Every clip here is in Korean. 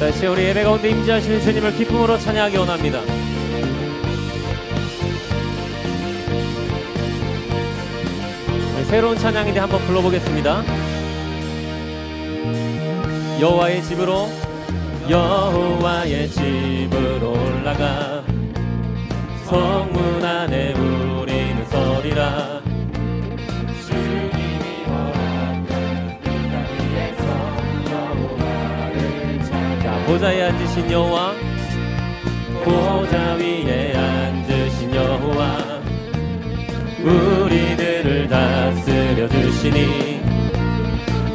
다시 우리 예배 가운데 임재하시는 주님을 기쁨으로 찬양하기 원합니다. 새로운 찬양인데 한번 불러보겠습니다. 여호와의 집으로 올라가 성문 안에 우리는 서리라. 주님이 허락한 그 땅 위에서 여호와를 찬양. 보좌에 앉으신 여호와, 보좌 위에 앉으신 여호와, 우리들을 다스려 주시니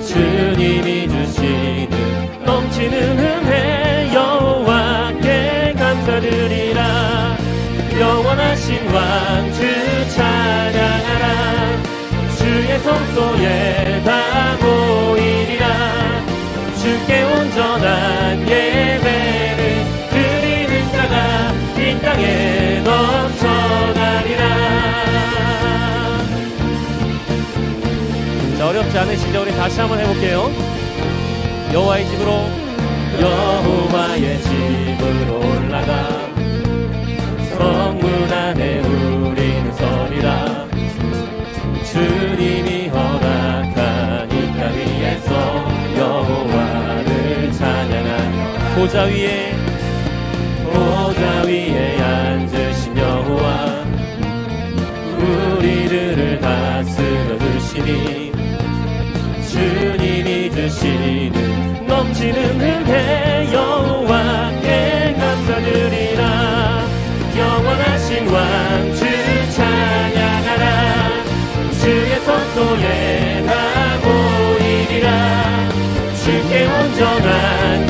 주님이 주시는 넘치는 은혜 여호와께 감사드리라. 영원하신 왕 주 찬양하라. 주의 성소에 다 모이리라. 주께 온전한 예배를 드리는 자가 이 땅에 넘쳐나리라. 자, 어렵지 않으시죠? 우리 다시 한번 해볼게요. 여호와의 집으로 올라가 성문 안에 우리는 서리라. 주님이 허락한 이 땅 위에서 여호와를 찬양하며 보좌 위에 앉으신 여호와, 우리들을 다스려 주시니 주님이 주시는 넘치는 은혜 여호와께 감사드리라. 영원하신 왕 주 찬양하라. 주의 성소에 다 모이리라. 주께 온전한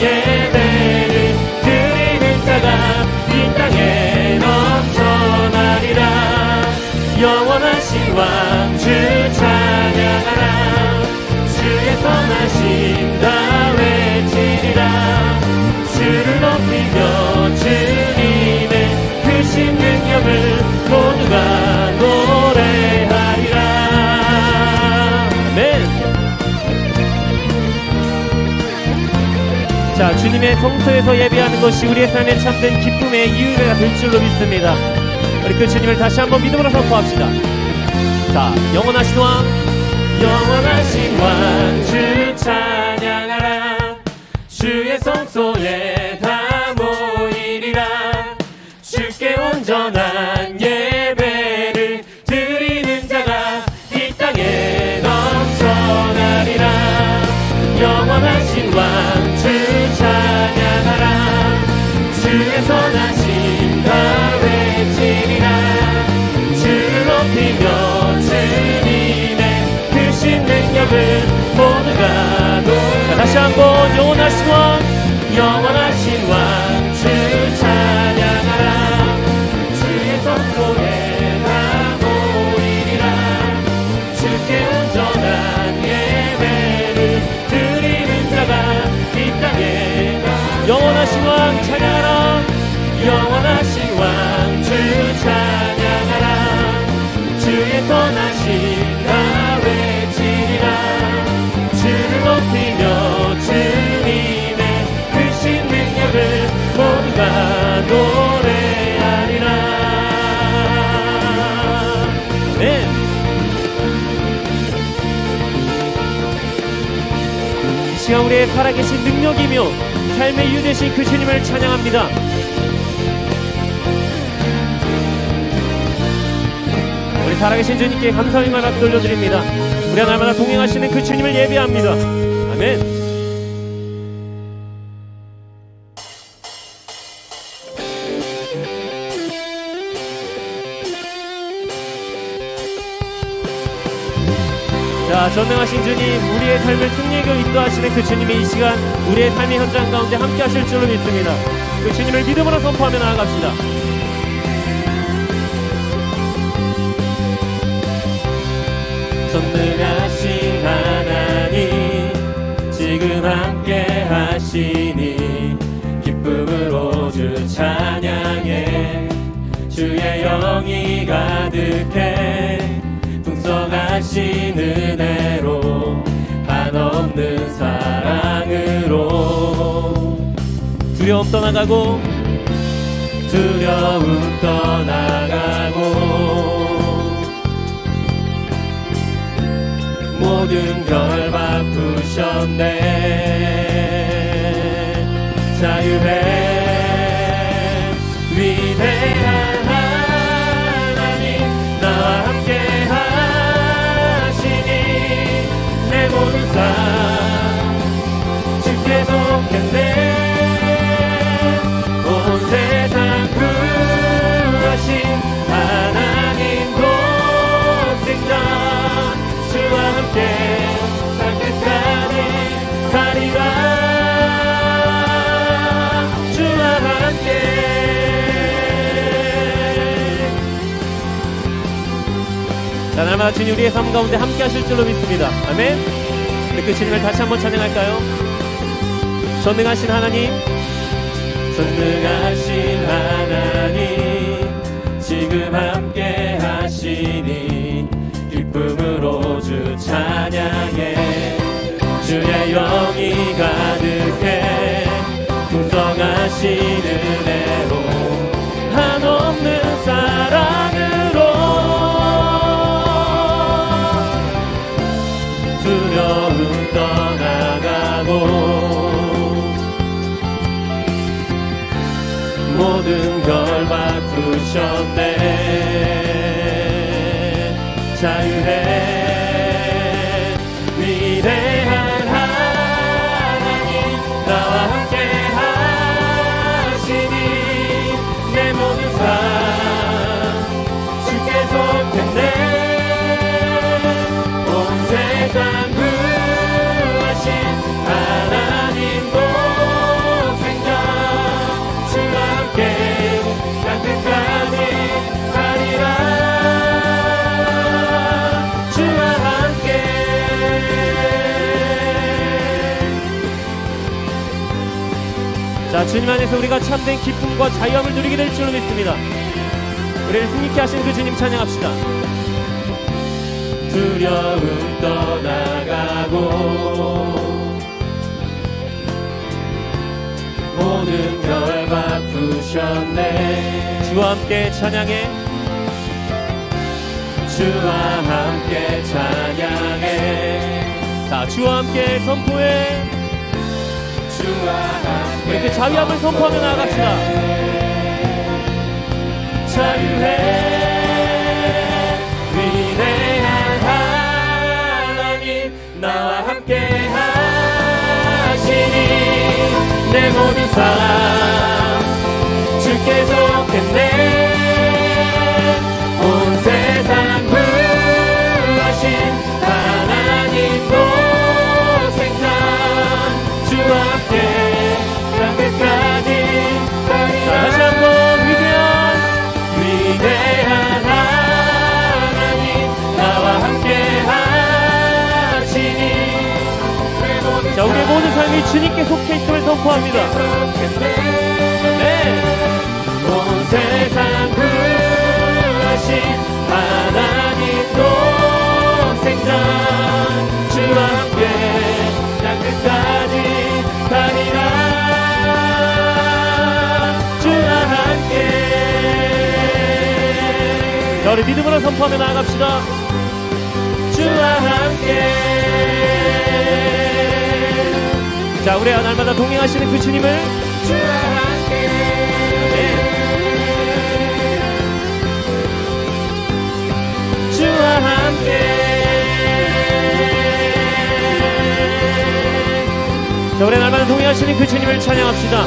예배를 드리는 자가 이 땅에 넘쳐나리라. 영원하신 왕 주 찬양하라. 주의 선하심 다 외치리라. 주를 높이며 주님의 크신 능력을 모두가 노래하리라. 아멘. 자, 주님의 성소에서 예배하는 것이 우리의 삶에 참된 기쁨의 이유가 될 줄로 믿습니다. 우리 그 주님을 다시 한번 믿음으로 선포합시다. 자, 영원하신 왕 주 찬양하라. 주의 성소에 다 모이리라. 주께 온전한 예배를 드리는 자가 이 땅에 넘쳐나리라. 영원하신 왕 주 찬양하라. 주의 선하심 다 외치리라. 주를 높이며 주님의 크신 능력을 모두가 노래하리라. 다시 한번 영원하신 왕 주 찬양하라. 주의 성소에 다 모이리라. 주께 온전한 예배를 드리는 자가 이 땅에 영원하신 왕 찬양하라. 영원하신 왕 주 찬양하라. 주의 선하심 다 외치리라. 주를 높이며 주님의 크신 능력을 모두가 노래하리라. 네. 이 시간 우리의 살아계신 능력이며 삶의 이유 되신 그 주님을 찬양합니다. 우리 살아계신 주님께 감사의 말씀 올려드립니다. 우리와 날마다 동행하시는 그 주님을 예배합니다. 아멘. 자, 전능하신 주님, 우리의 삶을 승리하게 인도하시는 그 주님이 이 시간 우리의 삶의 현장 가운데 함께 하실 줄로 믿습니다. 그 주님을 믿음으로 선포하며 나아갑시다. 전능하신 하나님, 지금 함께 하시니 기쁨으로 주 찬양해. 주의 영이 가득해 풍성하신 은혜로 한없는 사랑으로 두려움 떠나가고 두려움 떠나가고 모든 결 바꾸셨네. 자유해 위대한 하나님 나와 함께 하시니 내 모든 삶 주께 속했네. 온 세상 구하신 하나님 독생자 주와 함께 살 끝까지 가리라. 주와 함께 자, 날마다 주님 우리의 삶 가운데 함께 하실 줄로 믿습니다. 아멘. 우리 그 주님을 다시 한번 찬양할까요? 전능하신 하나님, 전능하신 하나님 지금 함께 하시니 기쁨으로 주 찬양해. 주의 영이 가득해 풍성하신 은혜로 한없는 사랑으로 두려움 떠나가고 모든 걸 바꾸셨네. 자유해 위대한 하나님 나와 함께 하시니 내 모든 삶 주께 속했네. 온 세상 구하신 하나님 독생자 주와 함께 땅끝까지 가리라. 주와 함께 자, 주님 안에서 우리가 참된 기쁨과 자유함을 누리게 될 줄로 믿습니다. 우리를 승리케 하신 그 주님 찬양합시다. 두려움 떠나가고 모든 결 바꾸셨네. 주와 함께 찬양해. 주와 함께 찬양해. 자, 주와 함께 선포해. 주와 함께 우리 그 자유함을 선포하며 나아갑시다. 자유해 위대한 하나님 나와 함께 하시니 내 모든 삶 주께 속했네. 온 세상 구하신 하나님 독생자 주와 함께 땅끝까지 가리라. 다시 한번 위대한 하나님 나와 함께 하시니 자, 우리의 모든 삶이 주님께 속해 있음을 선포합니다. 네. 온 세상 구하신 하나님 독생자 주와 함께 땅끝까지 가리라. 주와 함께 자, 우리 믿음으로 선포하며 나아갑시다. 주와 함께 자, 우리와 날마다 동행하시는 그 주님을 주와 함께 주와 함께 자, 우리와 날마다 동행하시는 그 주님을 찬양합시다.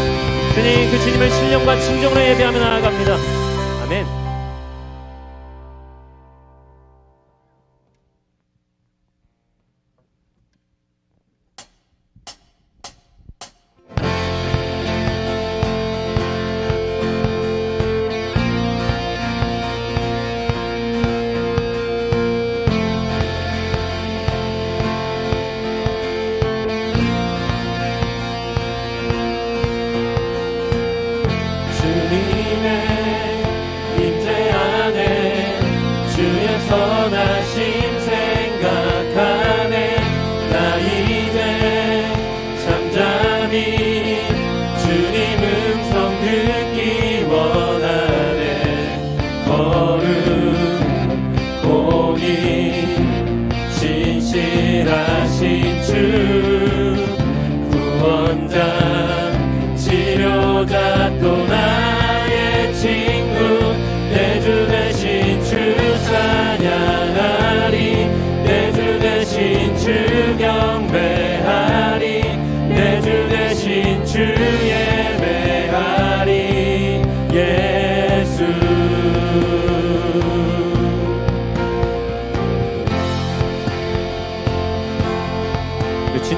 주님, 그 주님을 신령과 진정으로 예배하며 나아갑니다. 아멘. 선하심 생각하네. 나 이제 잠잠히 주님을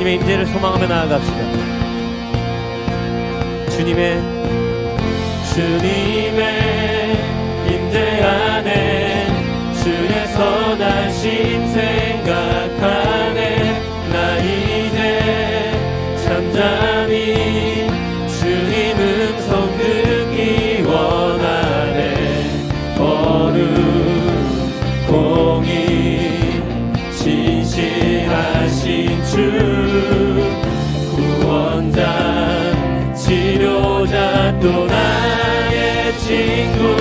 주님의 임재를 소망하며 나아갑시다. 주님의 임재 안에 주의 선하심 생각하네. 나 이제 잠잠히 주님 음성 듣기 원하네. 거룩 공의 진실하신 주 구원자 치료자 또 나의 친구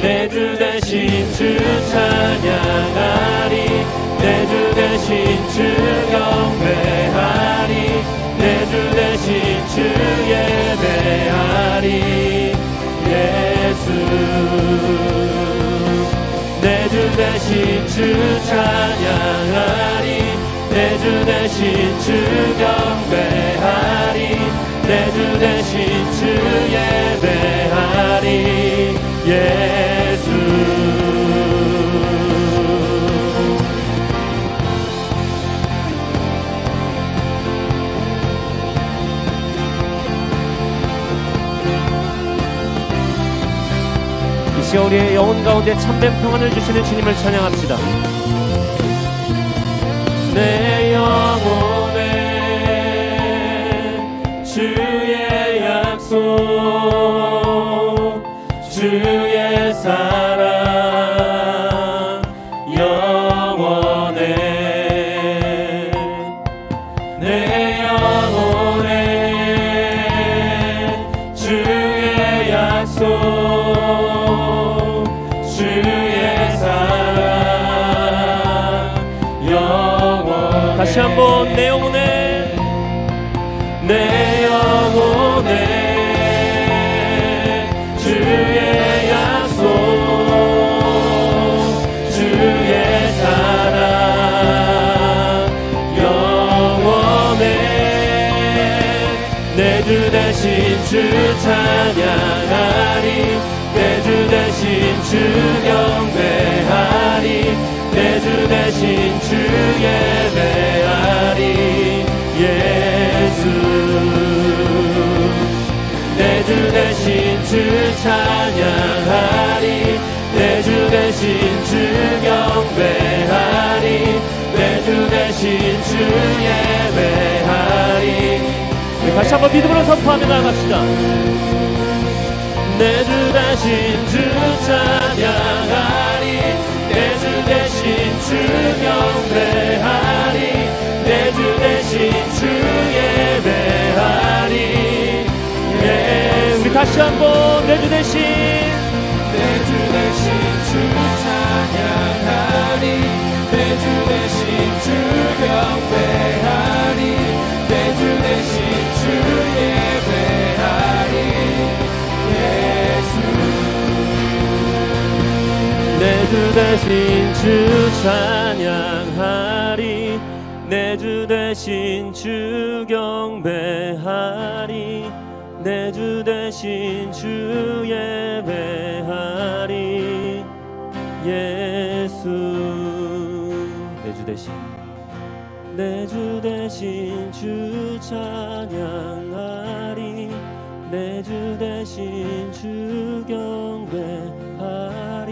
내 주 대신 주 찬양하리. 내 주 대신 주 경배하리. 내 주 대신 주 예배하리. 예수 내 주 대신 주 찬양하리. 내 주 대신 주 경배하리. 내 주 대신 주 예배하리. 예수 이 시간 우리의 영혼 가운데 참된 평안을 주시는 주님을 찬양합시다. 내 영혼에 주의 약속 주의 사랑 영원해. 내 영혼에 주의 약속 주의 사랑 영원해. 다시 한번 내 영혼에 주의 약속 주의 사랑 영원해. 내 주 대신 주 찬양하리. 내 주 대신 주 경배하리. 내 주 대신 주 예배하리. 예수 내 주 대신 주 찬양하리. 내 주 대신 주 경배하리. 내 주 대신 주 예배하리. 다시 한번 믿음으로 선포하며 나아갑시다. 내 주 대신 주 찬양하리. 내 주 대신 주 경배하리. 내 주 대신 주 예배하리. 우리 다시 한번 내 주 대신 주 찬양하리. 내 주 대신 주 경배하리. 내 주 대신 주 예배하리. 예수 내 주 대신 주 찬양하리. 내 주 대신 주 경배하리. 내 주 대신 주 예배하리. 예수 내 주 대신 주 찬양하리. 내 주 대신 주 경배하리.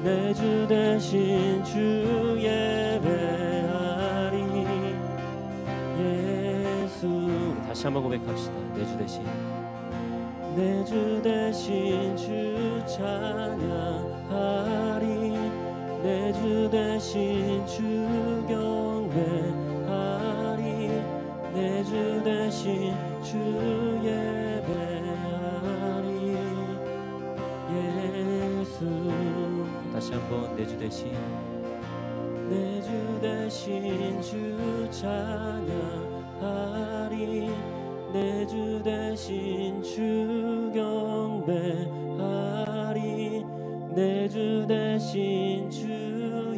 내 주 대신 주 예배하리. 예수 다시 한번 고백합시다. 내 주 대신 주 찬양하리. 내 주 대신 주 경배하리. 내 주 대신 주 예배하리. 예수 다시 한번 내 주 대신 주 찬양하리. 내 주 대신 주 경배하리. 내 주 대신 주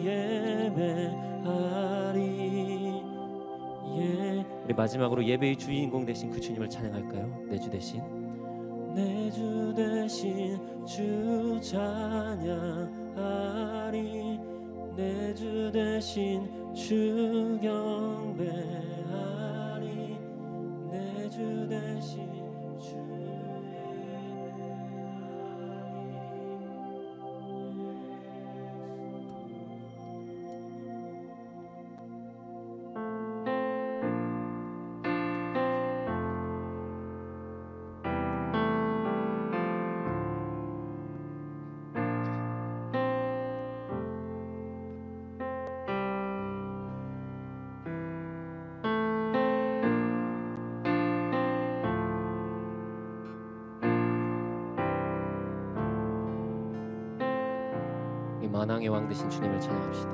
예배하리. 우리 마지막으로 예배의 주인공 되신 그 주님을 찬양할까요? 내 주 대신 주 찬양하리. 내 주 대신 주 경배하리. 주 대신 주의 이 만왕의 왕 되신 주님을 찬양합시다.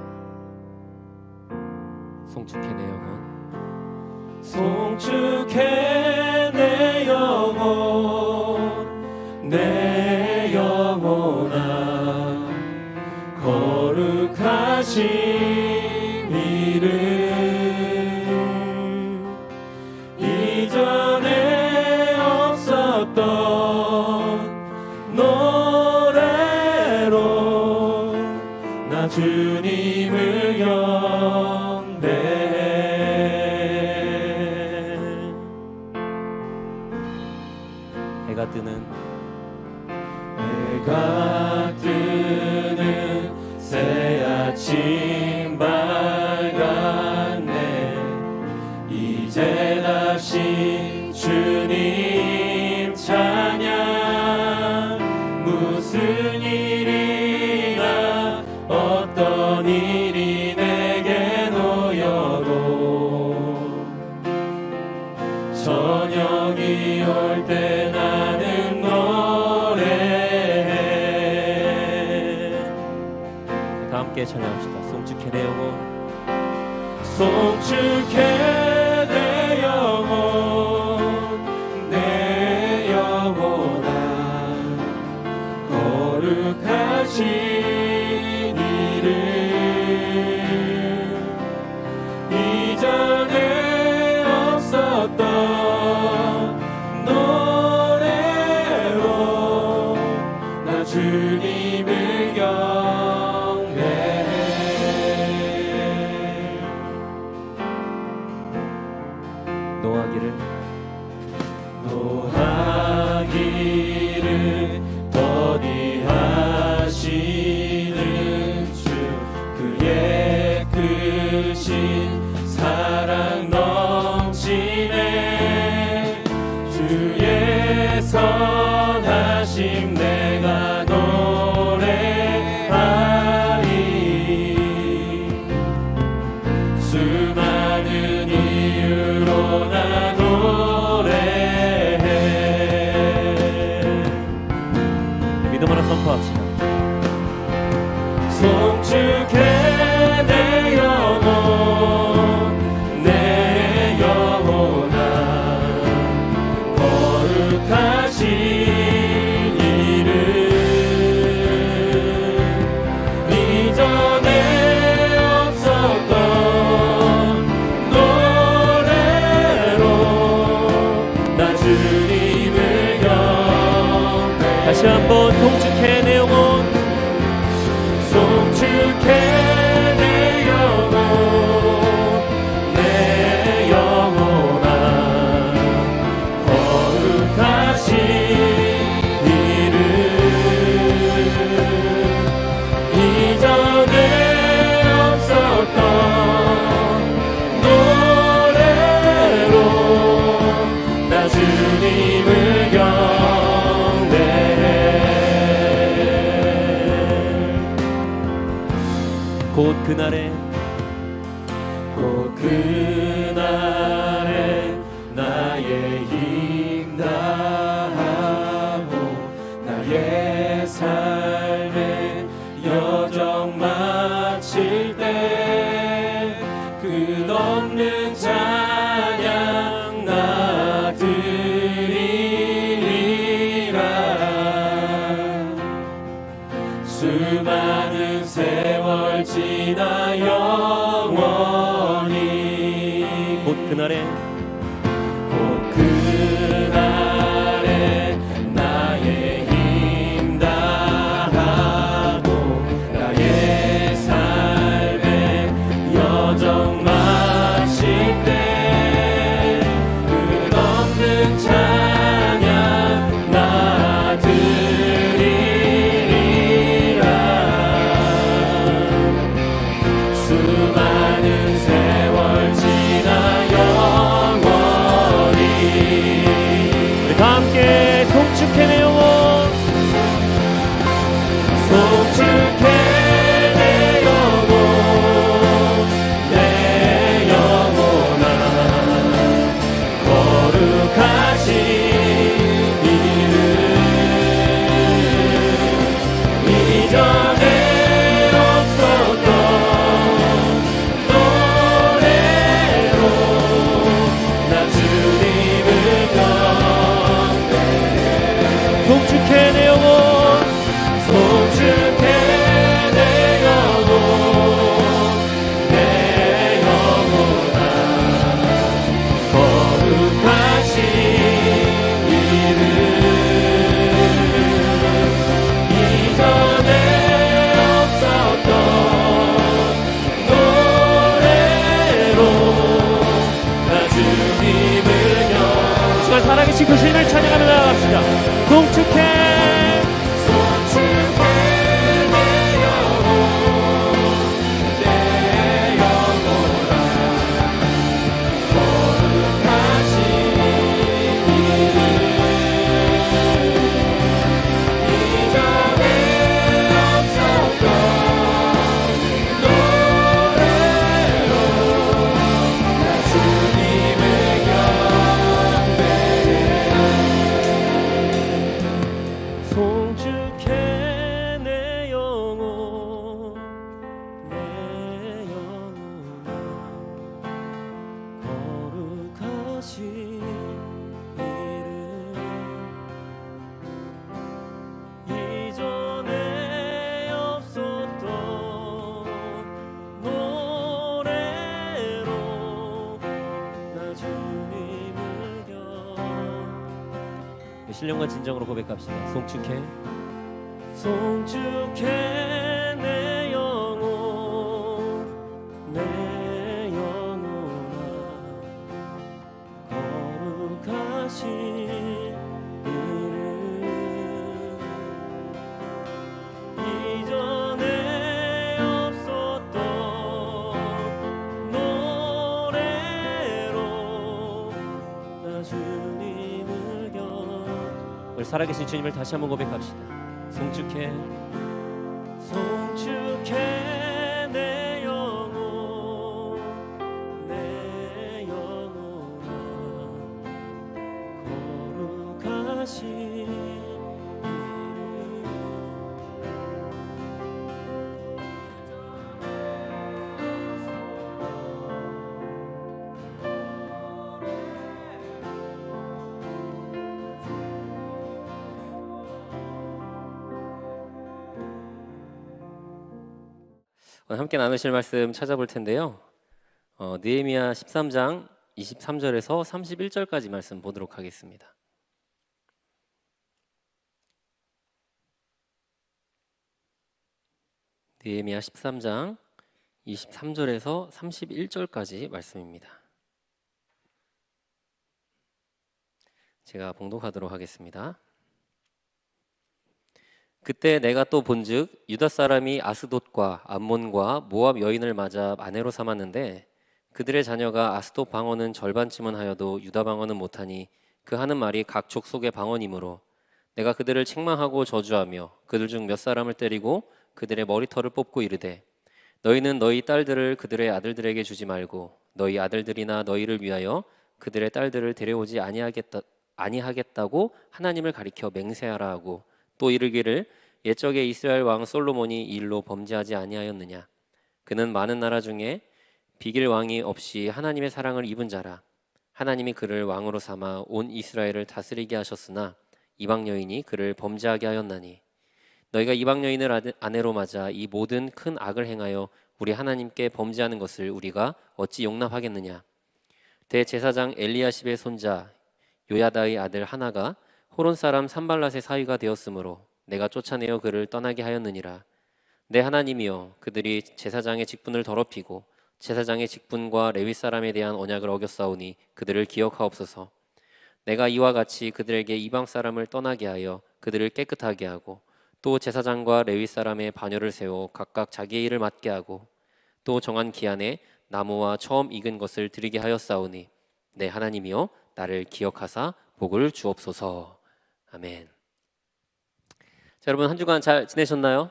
송축해 내 영혼, 송축해 내 영혼, 내 영혼아, 거룩하신 이름, 이전에 없었던 노래로 나 주님을 경배해. 해가 뜨는 새 아침 밝았네. 이제 다시 주님 찬양. 무슨 일이나 어떤 일이 내게 놓여도 저녁이 올 때 나는 노래해. 다 함께 찬양합시다. 송축해 내 영혼, 송축해 내 영혼, 내 영혼아, 거룩하신 이름, 이전에 없었던 노래로 나 주님을 경배해. 노하기를 더디하시는 주, 그의 크신 사랑 넘치네. 주의 선하심 내가 노래하리. 수많은 이유로 나 노래해. 믿음으로 선포합시다. 송축해 내 영혼, 내 영혼아, 거룩하신 이름, 이전에 없었던 노래로 나 주님을 경배해. 다시 한번 송축해 내 영혼, 송축해 내 영혼, 내 영혼아, 거룩하신 이름, 이전에 없었던 노래로 나 주님을 경배해. 곧 그날에 나의 힘 다하고 나의 삶의 여정 마칠 때 끝없는 찬양 나 드리리라. 수많은 세월 지나 영원히 곧 그날에 나의 힘 다하고 나의 삶의 여정 마칠 때 끝없는 신령과 진정으로 고백합시다. 송축해 송축해 내 영혼 내 영혼아 거룩하신 이름 이전에 없었던 노래로 나 주님을 우리 살아계신 주님을 다시 한번 고백합시다. 송축해 송축해 내 영혼 내 영혼아 거룩하신 이름 오늘 함께 나누실 말씀 찾아볼 텐데요. 느헤미야 13장 23절에서 31절까지 말씀 보도록 하겠습니다. 느헤미야 13장 23절에서 31절까지 말씀입니다. 제가 봉독하도록 하겠습니다. 그때 내가 또 본즉 유다 사람이 아스돗과 암몬과 모압 여인을 맞아 아내로 삼았는데 그들의 자녀가 아스돗 방언은 절반쯤은 하여도 유다 방언은 못하니 그 하는 말이 각 족속의 방언이므로 내가 그들을 책망하고 저주하며 그들 중 몇 사람을 때리고 그들의 머리털을 뽑고 이르되 너희는 너희 딸들을 그들의 아들들에게 주지 말고 너희 아들들이나 너희를 위하여 그들의 딸들을 데려오지 아니하겠다고 하나님을 가리켜 맹세하라 하고 또 이르기를 옛적에 이스라엘 왕 솔로몬이 이 일로 범죄하지 아니하였느냐. 그는 많은 나라 중에 비길 왕이 없이 하나님의 사랑을 입은 자라. 하나님이 그를 왕으로 삼아 온 이스라엘을 다스리게 하셨으나 이방 여인이 그를 범죄하게 하였나니 너희가 이방 여인을 아내로 맞아 이 모든 큰 악을 행하여 우리 하나님께 범죄하는 것을 우리가 어찌 용납하겠느냐. 대제사장 엘리야십의 손자 요야다의 아들 하나가 호론 사람 산발랏의 사위가 되었으므로 내가 쫓아내어 그를 떠나게 하였느니라. 내 하나님이여 그들이 제사장의 직분을 더럽히고 제사장의 직분과 레위 사람에 대한 언약을 어겼사오니 그들을 기억하옵소서. 내가 이와 같이 그들에게 이방 사람을 떠나게 하여 그들을 깨끗하게 하고 또 제사장과 레위 사람의 반열을 세워 각각 자기의 일을 맡게 하고 또 정한 기한에 나무와 처음 익은 것을 드리게 하였사오니 내 하나님이여 나를 기억하사 복을 주옵소서. 아멘. 자, 여러분 한 주간 잘 지내셨나요?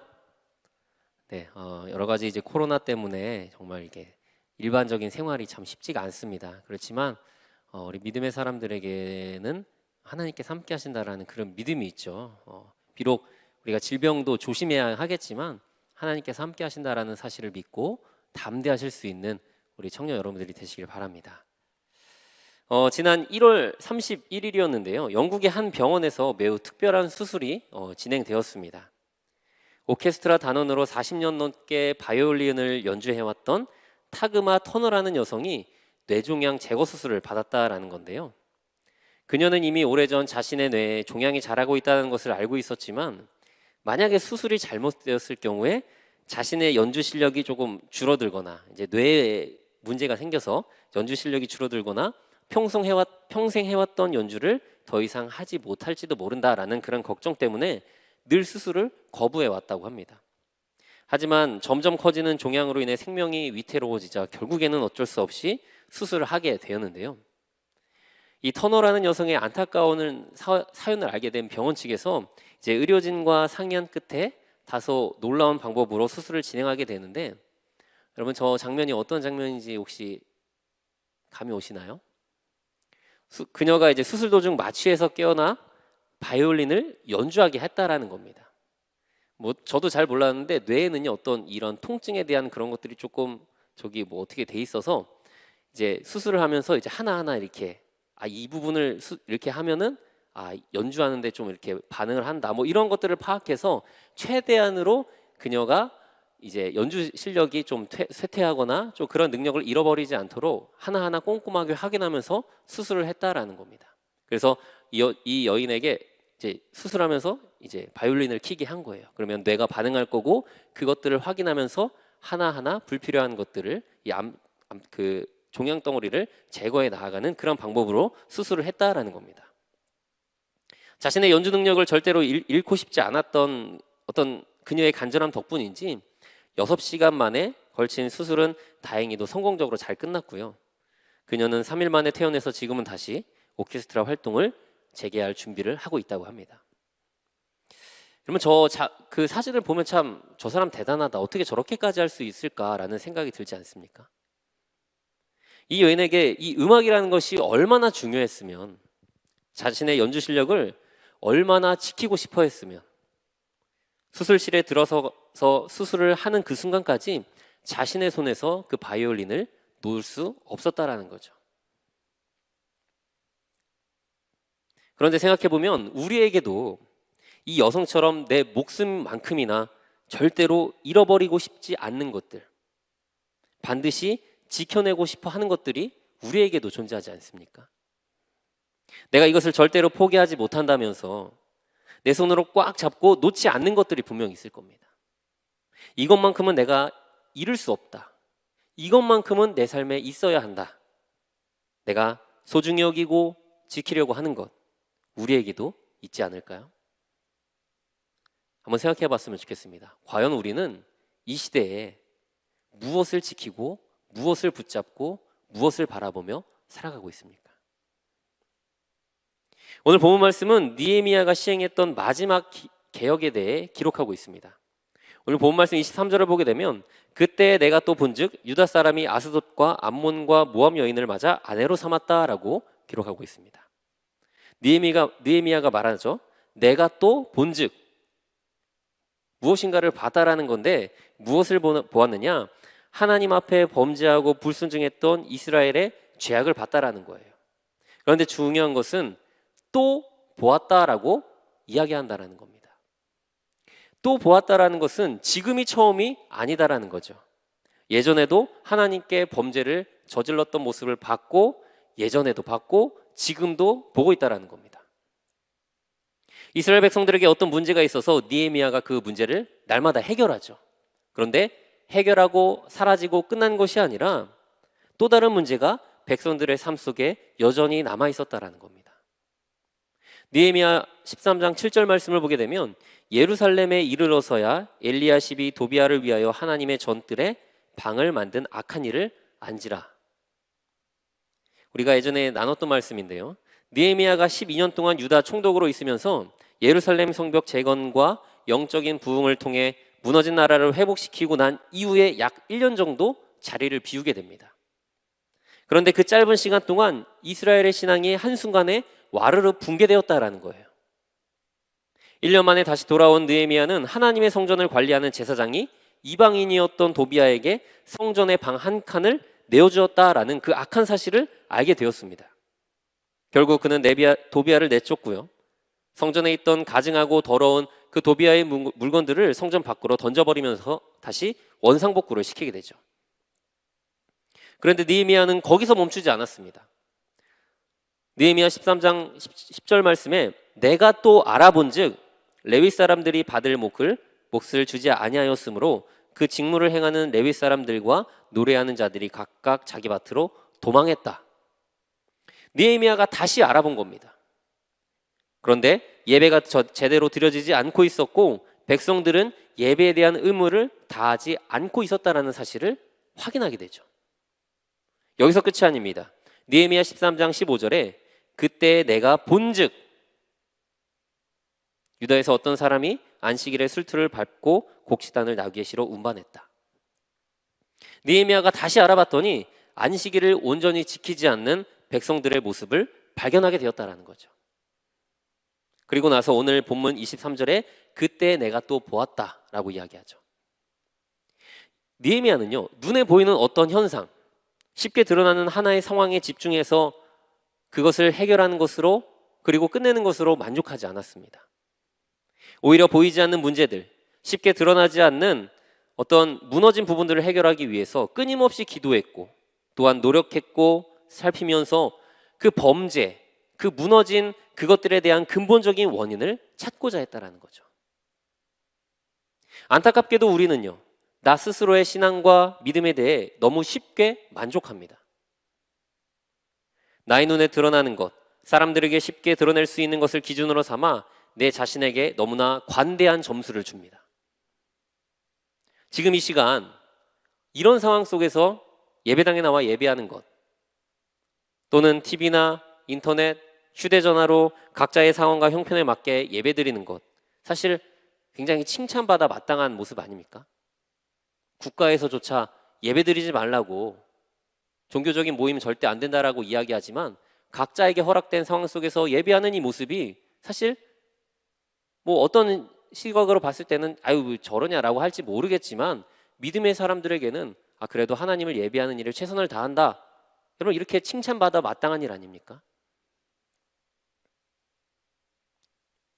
네, 여러 가지 이제 코로나 때문에 정말 이게 일반적인 생활이 참 쉽지가 않습니다. 그렇지만 우리 믿음의 사람들에게는 하나님께서 함께 하신다라는 그런 믿음이 있죠. 비록 우리가 질병도 조심해야 하겠지만 하나님께서 함께 하신다라는 사실을 믿고 담대하실 수 있는 우리 청년 여러분들이 되시길 바랍니다. 지난 1월 31일이었는데요. 영국의 한 병원에서 매우 특별한 수술이 진행되었습니다. 오케스트라 단원으로 40년 넘게 바이올린을 연주해왔던 타그마 터너라는 여성이 뇌종양 제거 수술을 받았다라는 건데요. 그녀는 이미 오래전 자신의 뇌에 종양이 자라고 있다는 것을 알고 있었지만 만약에 수술이 잘못되었을 경우에 자신의 연주 실력이 조금 줄어들거나 이제 뇌에 문제가 생겨서 연주 실력이 줄어들거나 평생 해왔던 연주를 더 이상 하지 못할지도 모른다라는 그런 걱정 때문에 늘 수술을 거부해 왔다고 합니다. 하지만 점점 커지는 종양으로 인해 생명이 위태로워지자 결국에는 어쩔 수 없이 수술을 하게 되었는데요. 이 터너라는 여성의 안타까운 사연을 알게 된 병원 측에서 이제 의료진과 상의한 끝에 다소 놀라운 방법으로 수술을 진행하게 되는데 여러분 저 장면이 어떤 장면인지 혹시 감이 오시나요? 그녀가 이제 수술 도중 마취해서 깨어나 바이올린을 연주하게 했다라는 겁니다. 뭐 저도 잘 몰랐는데 뇌에는요 어떤 이런 통증에 대한 그런 것들이 조금 어떻게 돼 있어서 이제 수술을 하면서 이제 하나하나 이렇게 이 부분을 이렇게 하면은 연주하는데 좀 이렇게 반응을 한다 뭐 이런 것들을 파악해서 최대한으로 그녀가 이제 연주 실력이 좀 쇠퇴하거나 좀 그런 능력을 잃어버리지 않도록 하나하나 꼼꼼하게 확인하면서 수술을 했다라는 겁니다. 그래서 이 여인에게 이제 수술하면서 이제 바이올린을 키게 한 거예요. 그러면 뇌가 반응할 거고 그것들을 확인하면서 하나하나 불필요한 것들을 그 종양 덩어리를 제거해 나아가는 그런 방법으로 수술을 했다라는 겁니다. 자신의 연주 능력을 절대로 잃고 싶지 않았던 어떤 그녀의 간절함 덕분인지 6시간 만에 걸친 수술은 다행히도 성공적으로 잘 끝났고요. 그녀는 3일 만에 퇴원해서 지금은 다시 오케스트라 활동을 재개할 준비를 하고 있다고 합니다. 그러면 그 사진을 보면 참 저 사람 대단하다. 어떻게 저렇게까지 할 수 있을까라는 생각이 들지 않습니까? 이 여인에게 이 음악이라는 것이 얼마나 중요했으면, 자신의 연주 실력을 얼마나 지키고 싶어 했으면 수술실에 들어서서 수술을 하는 그 순간까지 자신의 손에서 그 바이올린을 놓을 수 없었다라는 거죠. 그런데 생각해보면 우리에게도 이 여성처럼 내 목숨만큼이나 절대로 잃어버리고 싶지 않는 것들, 반드시 지켜내고 싶어 하는 것들이 우리에게도 존재하지 않습니까? 내가 이것을 절대로 포기하지 못한다면서 내 손으로 꽉 잡고 놓지 않는 것들이 분명히 있을 겁니다. 이것만큼은 내가 잃을 수 없다. 이것만큼은 내 삶에 있어야 한다. 내가 소중히 여기고 지키려고 하는 것, 우리에게도 있지 않을까요? 한번 생각해 봤으면 좋겠습니다. 과연 우리는 이 시대에 무엇을 지키고 무엇을 붙잡고 무엇을 바라보며 살아가고 있습니까? 오늘 본문 말씀은 느헤미야가 시행했던 마지막 개혁에 대해 기록하고 있습니다. 오늘 본문 말씀 23절을 보게 되면 그때 내가 또 본즉 유다 사람이 아스돗과 암몬과 모압 여인을 맞아 아내로 삼았다라고 기록하고 있습니다. 느헤미야가 말하죠. 내가 또 본즉 무엇인가를 봤다라는 건데 무엇을 보았느냐? 하나님 앞에 범죄하고 불순종했던 이스라엘의 죄악을 봤다라는 거예요. 그런데 중요한 것은 또 보았다라고 이야기한다라는 겁니다. 또 보았다라는 것은 지금이 처음이 아니다라는 거죠. 예전에도 하나님께 범죄를 저질렀던 모습을 봤고, 예전에도 봤고 지금도 보고 있다라는 겁니다. 이스라엘 백성들에게 어떤 문제가 있어서 느헤미야가 그 문제를 날마다 해결하죠. 그런데 해결하고 사라지고 끝난 것이 아니라 또 다른 문제가 백성들의 삶 속에 여전히 남아 있었다라는 겁니다. 느헤미야 13장 7절 말씀을 보게 되면 예루살렘에 이르러서야 엘리야십이 도비아를 위하여 하나님의 전뜰에 방을 만든 악한 일을 안지라. 우리가 예전에 나눴던 말씀인데요. 느헤미야가 12년 동안 유다 총독으로 있으면서 예루살렘 성벽 재건과 영적인 부흥을 통해 무너진 나라를 회복시키고 난 이후에 약 1년 정도 자리를 비우게 됩니다. 그런데 그 짧은 시간 동안 이스라엘의 신앙이 한순간에 와르르 붕괴되었다라는 거예요. 1년 만에 다시 돌아온 느헤미야는 하나님의 성전을 관리하는 제사장이 이방인이었던 도비아에게 성전의 방 한 칸을 내어주었다라는 그 악한 사실을 알게 되었습니다. 결국 그는 도비아를 내쫓고요. 성전에 있던 가증하고 더러운 그 도비아의 물건들을 성전 밖으로 던져버리면서 다시 원상복구를 시키게 되죠. 그런데 느헤미야는 거기서 멈추지 않았습니다. 느헤미야 13장 10절 말씀에 내가 또 알아본즉 레위 사람들이 받을 몫을 주지 아니하였으므로 그 직무를 행하는 레위 사람들과 노래하는 자들이 각각 자기 밭으로 도망했다. 느헤미야가 다시 알아본 겁니다. 그런데 예배가 제대로 드려지지 않고 있었고 백성들은 예배에 대한 의무를 다하지 않고 있었다라는 사실을 확인하게 되죠. 여기서 끝이 아닙니다. 느헤미야 13장 15절에 그때 내가 본즉 유다에서 어떤 사람이 안식일에 술틀을 밟고 곡식단을 나귀시로 운반했다. 느헤미야가 다시 알아봤더니 안식일을 온전히 지키지 않는 백성들의 모습을 발견하게 되었다라는 거죠. 그리고 나서 오늘 본문 23절에 그때 내가 또 보았다라고 이야기하죠. 느헤미야는요, 눈에 보이는 어떤 현상, 쉽게 드러나는 하나의 상황에 집중해서 그것을 해결하는 것으로 그리고 끝내는 것으로 만족하지 않았습니다. 오히려 보이지 않는 문제들, 쉽게 드러나지 않는 어떤 무너진 부분들을 해결하기 위해서 끊임없이 기도했고 또한 노력했고 살피면서 그 범죄, 그 무너진 그것들에 대한 근본적인 원인을 찾고자 했다라는 거죠. 안타깝게도 우리는요, 나 스스로의 신앙과 믿음에 대해 너무 쉽게 만족합니다. 나의 눈에 드러나는 것, 사람들에게 쉽게 드러낼 수 있는 것을 기준으로 삼아 내 자신에게 너무나 관대한 점수를 줍니다. 지금 이 시간 이런 상황 속에서 예배당에 나와 예배하는 것, 또는 TV나 인터넷, 휴대전화로 각자의 상황과 형편에 맞게 예배드리는 것, 사실 굉장히 칭찬받아 마땅한 모습 아닙니까? 국가에서조차 예배드리지 말라고, 종교적인 모임 절대 안 된다라고 이야기하지만 각자에게 허락된 상황 속에서 예배하는 이 모습이 사실 뭐 어떤 시각으로 봤을 때는 아유 왜 저러냐라고 할지 모르겠지만, 믿음의 사람들에게는 그래도 하나님을 예배하는 일에 최선을 다한다, 여러분 이렇게 칭찬받아 마땅한 일 아닙니까?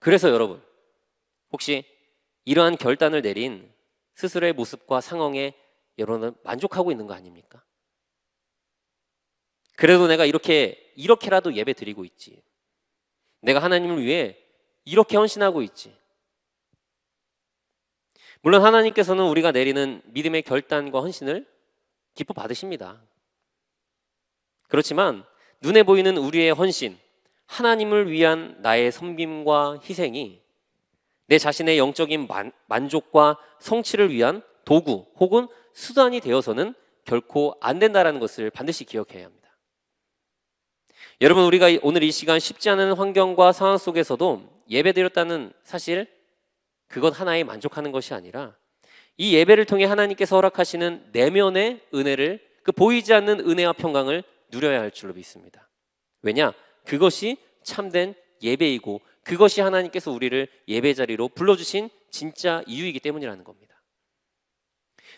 그래서 여러분, 혹시 이러한 결단을 내린 스스로의 모습과 상황에 여러분은 만족하고 있는 거 아닙니까? 그래도 내가 이렇게라도 예배 드리고 있지, 내가 하나님을 위해 이렇게 헌신하고 있지. 물론 하나님께서는 우리가 내리는 믿음의 결단과 헌신을 기뻐 받으십니다. 그렇지만 눈에 보이는 우리의 헌신, 하나님을 위한 나의 섬김과 희생이 내 자신의 영적인 만족과 성취를 위한 도구 혹은 수단이 되어서는 결코 안 된다는 것을 반드시 기억해야 합니다. 여러분, 우리가 오늘 이 시간 쉽지 않은 환경과 상황 속에서도 예배드렸다는 사실, 그것 하나에 만족하는 것이 아니라 이 예배를 통해 하나님께서 허락하시는 내면의 은혜를, 그 보이지 않는 은혜와 평강을 누려야 할 줄로 믿습니다. 왜냐? 그것이 참된 예배이고 그것이 하나님께서 우리를 예배 자리로 불러주신 진짜 이유이기 때문이라는 겁니다.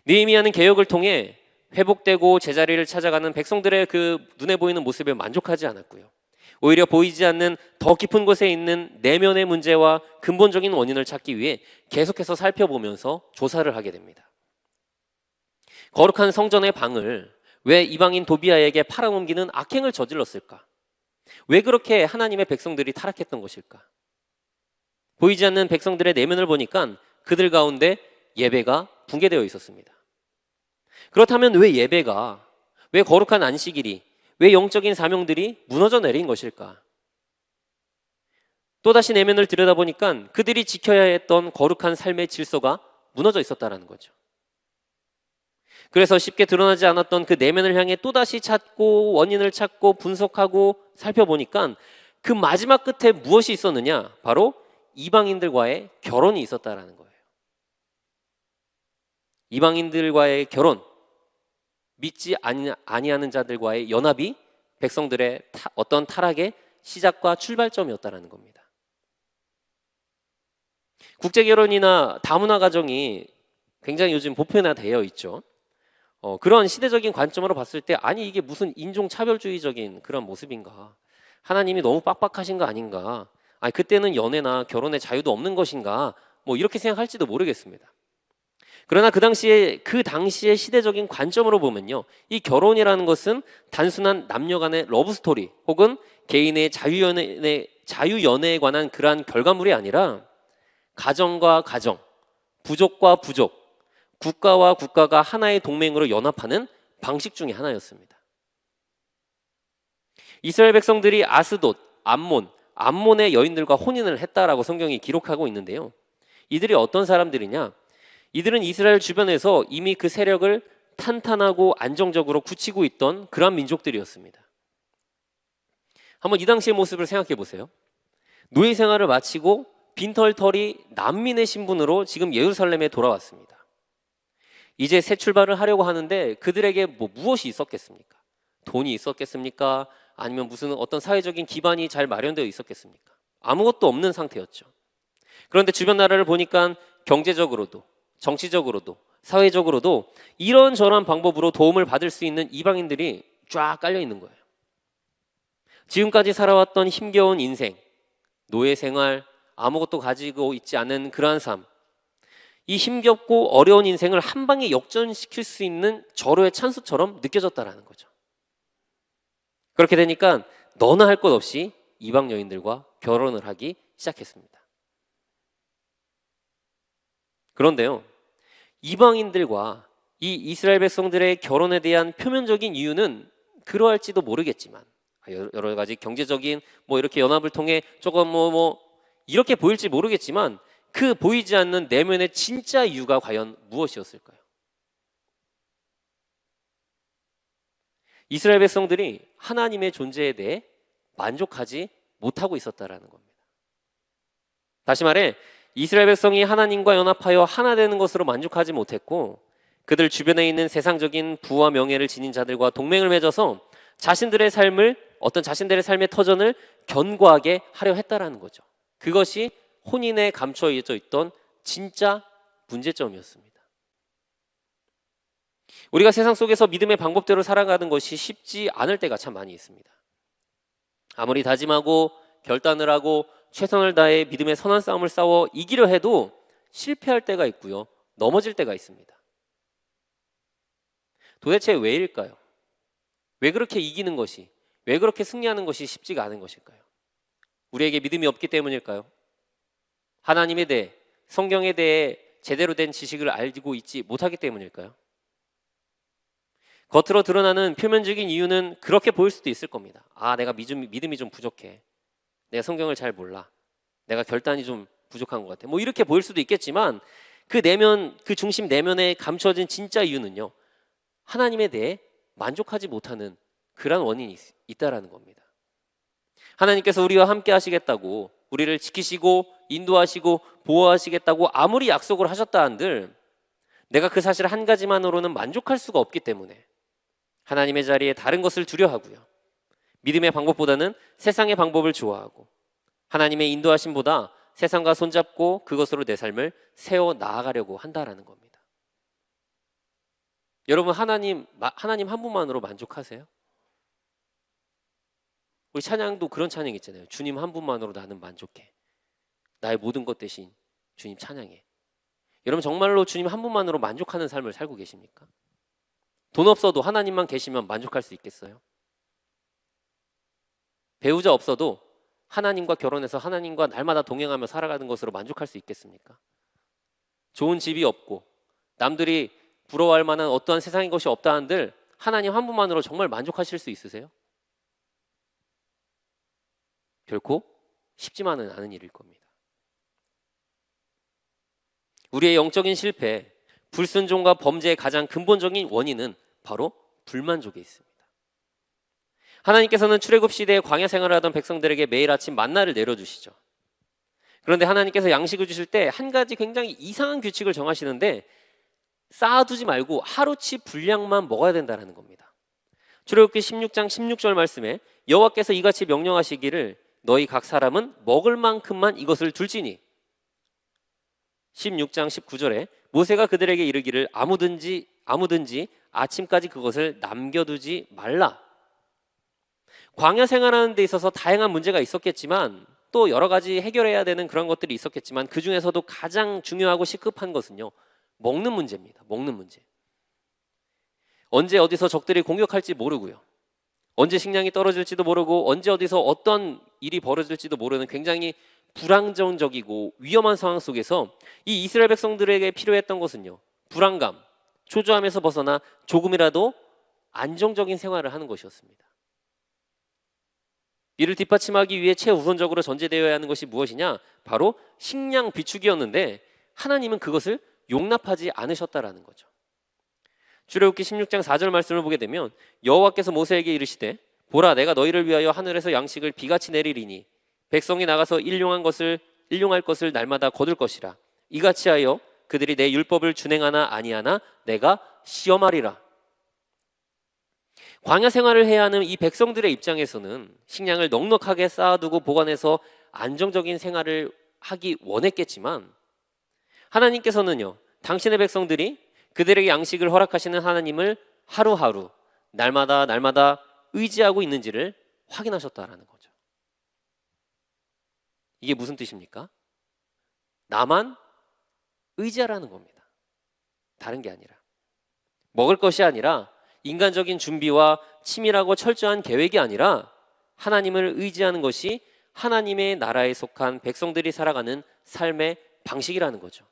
느헤미야는 개혁을 통해 회복되고 제자리를 찾아가는 백성들의 그 눈에 보이는 모습에 만족하지 않았고요, 오히려 보이지 않는 더 깊은 곳에 있는 내면의 문제와 근본적인 원인을 찾기 위해 계속해서 살펴보면서 조사를 하게 됩니다. 거룩한 성전의 방을 왜 이방인 도비아에게 팔아넘기는 악행을 저질렀을까? 왜 그렇게 하나님의 백성들이 타락했던 것일까? 보이지 않는 백성들의 내면을 보니까 그들 가운데 예배가 붕괴되어 있었습니다. 그렇다면 왜 거룩한 안식일이, 왜 영적인 사명들이 무너져 내린 것일까? 또다시 내면을 들여다보니까 그들이 지켜야 했던 거룩한 삶의 질서가 무너져 있었다는 거죠. 그래서 쉽게 드러나지 않았던 그 내면을 향해 또다시 찾고 원인을 찾고 분석하고 살펴보니까 그 마지막 끝에 무엇이 있었느냐? 바로 이방인들과의 결혼이 있었다는 거예요. 이방인들과의 결혼, 믿지 아니하는 자들과의 연합이 백성들의 어떤 타락의 시작과 출발점이었다는 겁니다. 국제결혼이나 다문화 가정이 굉장히 요즘 보편화되어 있죠. 그런 시대적인 관점으로 봤을 때 아니 이게 무슨 인종차별주의적인 그런 모습인가, 하나님이 너무 빡빡하신 거 아닌가, 아니 그때는 연애나 결혼의 자유도 없는 것인가, 뭐 이렇게 생각할지도 모르겠습니다. 그러나 그 당시의 시대적인 관점으로 보면요, 이 결혼이라는 것은 단순한 남녀 간의 러브스토리 혹은 개인의 자유연애에 관한 그러한 결과물이 아니라 가정과 가정, 부족과 부족, 국가와 국가가 하나의 동맹으로 연합하는 방식 중에 하나였습니다. 이스라엘 백성들이 아스돗, 암몬의 여인들과 혼인을 했다라고 성경이 기록하고 있는데요, 이들이 어떤 사람들이냐? 이들은 이스라엘 주변에서 이미 그 세력을 탄탄하고 안정적으로 굳히고 있던 그러한 민족들이었습니다. 한번 이 당시의 모습을 생각해 보세요. 노예 생활을 마치고 빈털터리 난민의 신분으로 지금 예루살렘에 돌아왔습니다. 이제 새 출발을 하려고 하는데 그들에게 무엇이 있었겠습니까? 돈이 있었겠습니까? 아니면 무슨 어떤 사회적인 기반이 잘 마련되어 있었겠습니까? 아무것도 없는 상태였죠. 그런데 주변 나라를 보니까 경제적으로도 정치적으로도 사회적으로도 이런저런 방법으로 도움을 받을 수 있는 이방인들이 쫙 깔려 있는 거예요. 지금까지 살아왔던 힘겨운 인생, 노예 생활, 아무것도 가지고 있지 않은 그러한 삶, 이 힘겹고 어려운 인생을 한 방에 역전시킬 수 있는 절호의 찬스처럼 느껴졌다라는 거죠. 그렇게 되니까 너나 할 것 없이 이방 여인들과 결혼을 하기 시작했습니다. 그런데요, 이방인들과 이 이스라엘 백성들의 결혼에 대한 표면적인 이유는 그러할지도 모르겠지만, 여러 가지 경제적인 이렇게 연합을 통해 조금 이렇게 보일지 모르겠지만, 그 보이지 않는 내면의 진짜 이유가 과연 무엇이었을까요? 이스라엘 백성들이 하나님의 존재에 대해 만족하지 못하고 있었다라는 겁니다. 다시 말해, 이스라엘 백성이 하나님과 연합하여 하나 되는 것으로 만족하지 못했고, 그들 주변에 있는 세상적인 부와 명예를 지닌 자들과 동맹을 맺어서 자신들의 삶의 터전을 견고하게 하려 했다라는 거죠. 그것이 혼인에 감춰져 있던 진짜 문제점이었습니다. 우리가 세상 속에서 믿음의 방법대로 살아가는 것이 쉽지 않을 때가 참 많이 있습니다. 아무리 다짐하고 결단을 하고 최선을 다해 믿음의 선한 싸움을 싸워 이기려 해도 실패할 때가 있고요, 넘어질 때가 있습니다. 도대체 왜일까요? 왜 그렇게 이기는 것이, 왜 그렇게 승리하는 것이 쉽지가 않은 것일까요? 우리에게 믿음이 없기 때문일까요? 하나님에 대해, 성경에 대해 제대로 된 지식을 알고 있지 못하기 때문일까요? 겉으로 드러나는 표면적인 이유는 그렇게 보일 수도 있을 겁니다. 내가 믿음이 좀 부족해. 내가 성경을 잘 몰라. 내가 결단이 좀 부족한 것 같아. 이렇게 보일 수도 있겠지만, 그 내면, 그 중심 내면에 감춰진 진짜 이유는요, 하나님에 대해 만족하지 못하는 그런 원인이 있다라는 겁니다. 하나님께서 우리와 함께 하시겠다고, 우리를 지키시고 인도하시고 보호하시겠다고 아무리 약속을 하셨다 한들 내가 그 사실 한 가지만으로는 만족할 수가 없기 때문에 하나님의 자리에 다른 것을 두려 하고요, 믿음의 방법보다는 세상의 방법을 좋아하고 하나님의 인도하심보다 세상과 손잡고 그것으로 내 삶을 세워 나아가려고 한다라는 겁니다. 여러분, 하나님 한 분만으로 만족하세요? 우리 찬양도 그런 찬양 있잖아요. 주님 한 분만으로 나는 만족해. 나의 모든 것 대신 주님 찬양해. 여러분, 정말로 주님 한 분만으로 만족하는 삶을 살고 계십니까? 돈 없어도 하나님만 계시면 만족할 수 있겠어요? 배우자 없어도 하나님과 결혼해서 하나님과 날마다 동행하며 살아가는 것으로 만족할 수 있겠습니까? 좋은 집이 없고 남들이 부러워할 만한 어떠한 세상의 것이 없다 한들 하나님 한 분만으로 정말 만족하실 수 있으세요? 결코 쉽지만은 않은 일일 겁니다. 우리의 영적인 실패, 불순종과 범죄의 가장 근본적인 원인은 바로 불만족에 있습니다. 하나님께서는 출애굽 시대에 광야 생활을 하던 백성들에게 매일 아침 만나를 내려주시죠. 그런데 하나님께서 양식을 주실 때 한 가지 굉장히 이상한 규칙을 정하시는데, 쌓아두지 말고 하루치 분량만 먹어야 된다는 겁니다. 출애굽기 16장 16절 말씀에 여호와께서 이같이 명령하시기를 너희 각 사람은 먹을 만큼만 이것을 둘지니, 16장 19절에 모세가 그들에게 이르기를 아무든지 아침까지 그것을 남겨두지 말라. 광야 생활하는 데 있어서 다양한 문제가 있었겠지만 또 여러 가지 해결해야 되는 그런 것들이 있었겠지만 그 중에서도 가장 중요하고 시급한 것은요, 먹는 문제입니다. 먹는 문제. 언제 어디서 적들이 공격할지 모르고요, 언제 식량이 떨어질지도 모르고 언제 어디서 어떤 일이 벌어질지도 모르는 굉장히 불안정적이고 위험한 상황 속에서 이 이스라엘 백성들에게 필요했던 것은요, 불안감, 초조함에서 벗어나 조금이라도 안정적인 생활을 하는 것이었습니다. 이를 뒷받침하기 위해 최우선적으로 전제되어야 하는 것이 무엇이냐? 바로 식량 비축이었는데 하나님은 그것을 용납하지 않으셨다라는 거죠. 출애굽기 16장 4절 말씀을 보게 되면 여호와께서 모세에게 이르시되 보라, 내가 너희를 위하여 하늘에서 양식을 비같이 내리리니 백성이 나가서 일용할 것을 날마다 거둘 것이라. 이같이 하여 그들이 내 율법을 준행하나 아니하나 내가 시험하리라. 광야 생활을 해야 하는 이 백성들의 입장에서는 식량을 넉넉하게 쌓아두고 보관해서 안정적인 생활을 하기 원했겠지만, 하나님께서는요, 당신의 백성들이 그들에게 양식을 허락하시는 하나님을 하루하루 날마다 의지하고 있는지를 확인하셨다라는 거죠. 이게 무슨 뜻입니까? 나만 의지하라는 겁니다. 다른 게 아니라, 먹을 것이 아니라 인간적인 준비와 치밀하고 철저한 계획이 아니라 하나님을 의지하는 것이 하나님의 나라에 속한 백성들이 살아가는 삶의 방식이라는 거죠.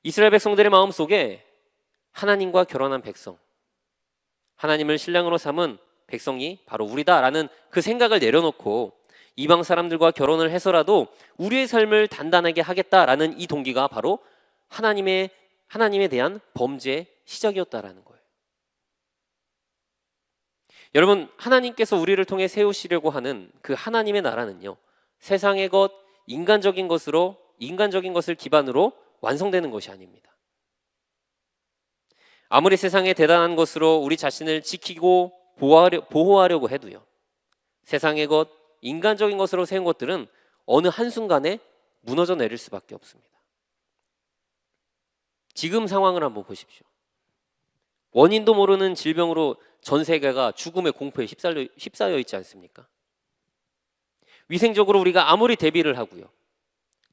이스라엘 백성들의 마음속에 하나님과 결혼한 백성, 하나님을 신랑으로 삼은 백성이 바로 우리다라는 그 생각을 내려놓고 이방 사람들과 결혼을 해서라도 우리의 삶을 단단하게 하겠다라는 이 동기가 바로 하나님에 대한 범죄의 시작이었다라는 거예요. 여러분, 하나님께서 우리를 통해 세우시려고 하는 그 하나님의 나라는요, 세상의 것, 인간적인 것을 기반으로 완성되는 것이 아닙니다. 아무리 세상에 대단한 것으로 우리 자신을 지키고 보호하려고 해도요, 세상의 것, 인간적인 것으로 세운 것들은 어느 한순간에 무너져 내릴 수밖에 없습니다. 지금 상황을 한번 보십시오. 원인도 모르는 질병으로 전 세계가 죽음의 공포에 휩싸여 있지 않습니까? 위생적으로 우리가 아무리 대비를 하고요,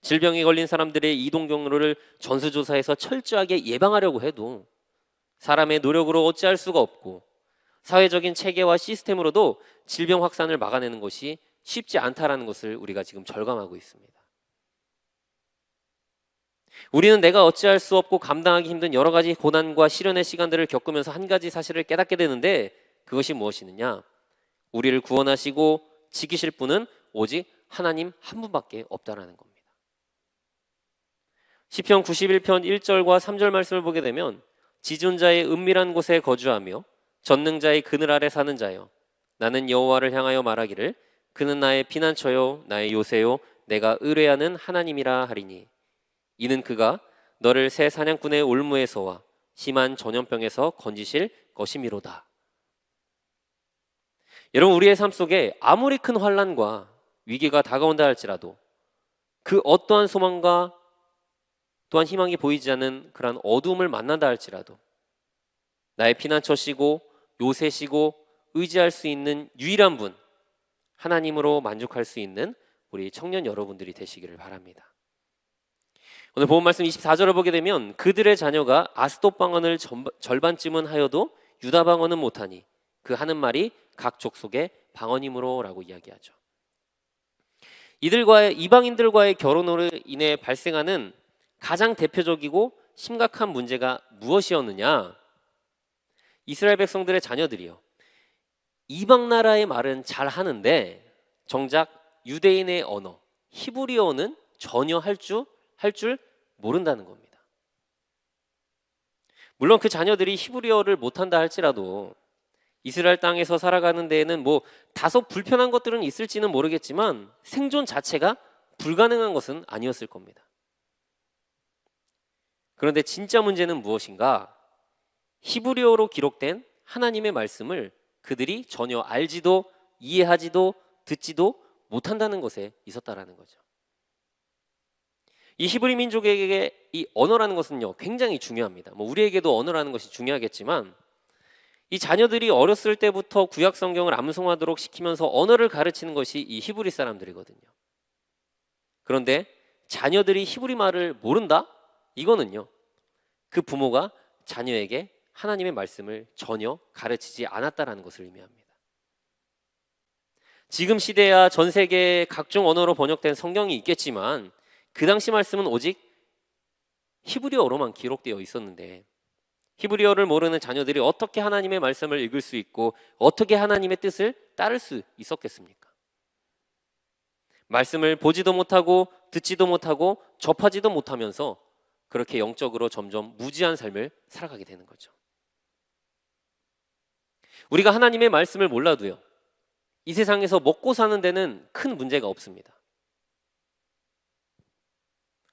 질병에 걸린 사람들의 이동 경로를 전수조사해서 철저하게 예방하려고 해도 사람의 노력으로 어찌할 수가 없고 사회적인 체계와 시스템으로도 질병 확산을 막아내는 것이 쉽지 않다라는 것을 우리가 지금 절감하고 있습니다. 우리는 내가 어찌할 수 없고 감당하기 힘든 여러 가지 고난과 시련의 시간들을 겪으면서 한 가지 사실을 깨닫게 되는데, 그것이 무엇이느냐? 우리를 구원하시고 지키실 분은 오직 하나님 한 분밖에 없다라는 겁니다. 시편 91편 1절과 3절 말씀을 보게 되면, 지존자의 은밀한 곳에 거주하며 전능자의 그늘 아래 사는 자여, 나는 여호와를 향하여 말하기를 그는 나의 피난처요 나의 요새요 내가 의뢰하는 하나님이라 하리니, 이는 그가 너를 새 사냥꾼의 올무에서와 심한 전염병에서 건지실 것이미로다. 여러분, 우리의 삶 속에 아무리 큰 환난과 위기가 다가온다 할지라도 그 어떠한 소망과 또한 희망이 보이지 않는 그러한 어두움을 만난다 할지라도 나의 피난처시고 요새시고 의지할 수 있는 유일한 분, 하나님으로 만족할 수 있는 우리 청년 여러분들이 되시기를 바랍니다. 오늘 본 말씀 24절을 보게 되면, 그들의 자녀가 아스돗 방언을 절반쯤은 하여도 유다 방언은 못하니 그 하는 말이 각 족속의 방언이므로 라고 이야기하죠. 이방인들과의 결혼으로 인해 발생하는 가장 대표적이고 심각한 문제가 무엇이었느냐? 이스라엘 백성들의 자녀들이요, 이방 나라의 말은 잘 하는데 정작 유대인의 언어 히브리어는 전혀 할 줄 모른다는 겁니다. 물론 그 자녀들이 히브리어를 못한다 할지라도 이스라엘 땅에서 살아가는 데에는 다소 불편한 것들은 있을지는 모르겠지만 생존 자체가 불가능한 것은 아니었을 겁니다. 그런데 진짜 문제는 무엇인가? 히브리어로 기록된 하나님의 말씀을 그들이 전혀 알지도 이해하지도 듣지도 못한다는 것에 있었다라는 거죠. 이 히브리 민족에게 이 언어라는 것은요, 굉장히 중요합니다. 우리에게도 언어라는 것이 중요하겠지만 이 자녀들이 어렸을 때부터 구약 성경을 암송하도록 시키면서 언어를 가르치는 것이 이 히브리 사람들이거든요. 그런데 자녀들이 히브리 말을 모른다? 이거는요, 그 부모가 자녀에게 하나님의 말씀을 전혀 가르치지 않았다라는 것을 의미합니다. 지금 시대야 전 세계에 각종 언어로 번역된 성경이 있겠지만 그 당시 말씀은 오직 히브리어로만 기록되어 있었는데, 히브리어를 모르는 자녀들이 어떻게 하나님의 말씀을 읽을 수 있고 어떻게 하나님의 뜻을 따를 수 있었겠습니까? 말씀을 보지도 못하고 듣지도 못하고 접하지도 못하면서 그렇게 영적으로 점점 무지한 삶을 살아가게 되는 거죠. 우리가 하나님의 말씀을 몰라도요, 이 세상에서 먹고 사는 데는 큰 문제가 없습니다.